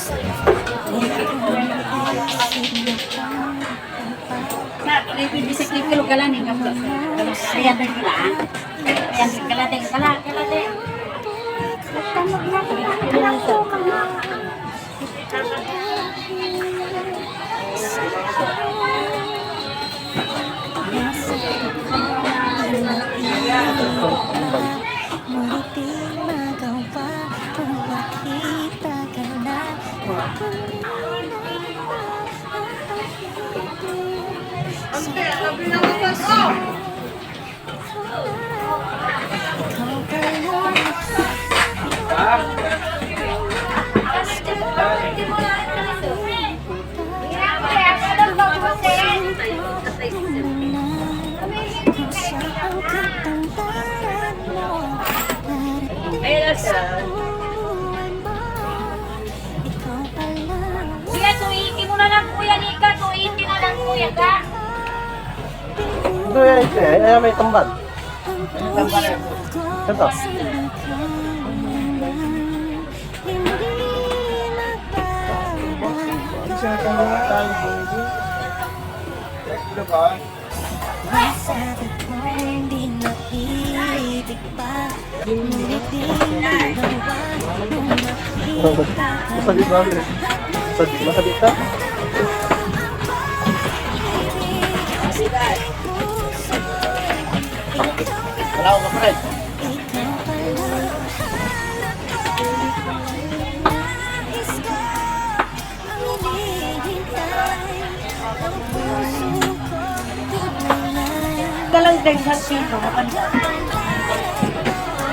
Sa bisik kilo galan ning kaplo. Ayan din kila. Ayan din kala din kala din. Tamag na ko. Ngunit di magawa kung makita ka na. Kuya, tuitin mo na lang kuya, Nika. Tuitin na lang kuya, ka. Ito yan, ito yan. Ayan, may tambal. Ito. Sabi ko hindi na ibig pa. Ngunit di magawa kung makita ka Masabit ba? Masabit ka? Wala ko ka rin. Dalang din sa sino.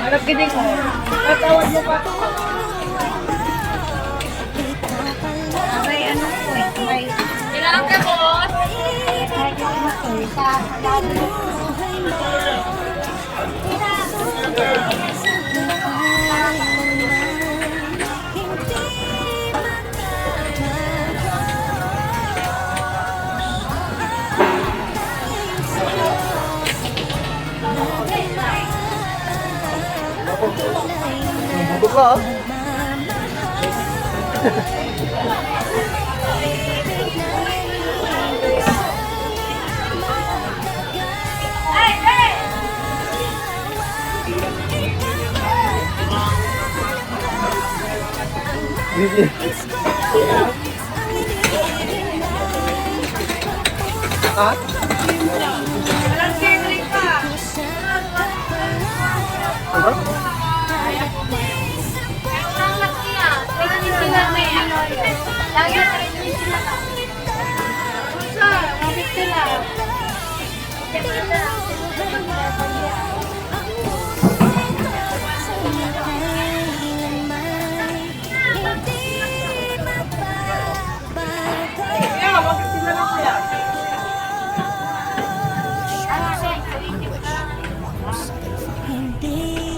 Harap gini ko. Katawad mo pa. May ano po eh. May Kailangan ka, boss. Bubog ka, ah. Hey, hey! Hindi. Ah? Walang catering pa. Ano? Kaya walang lakiya. Tingnan sila may ano. Lagi na rin sila. Pusa, mabit sila. Hindi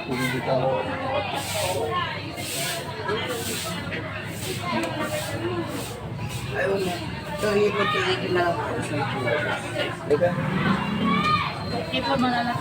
Hindi ka mo. Ayaw mo. So, ikot-ikot na lang. Teka. Ipon mo na lang.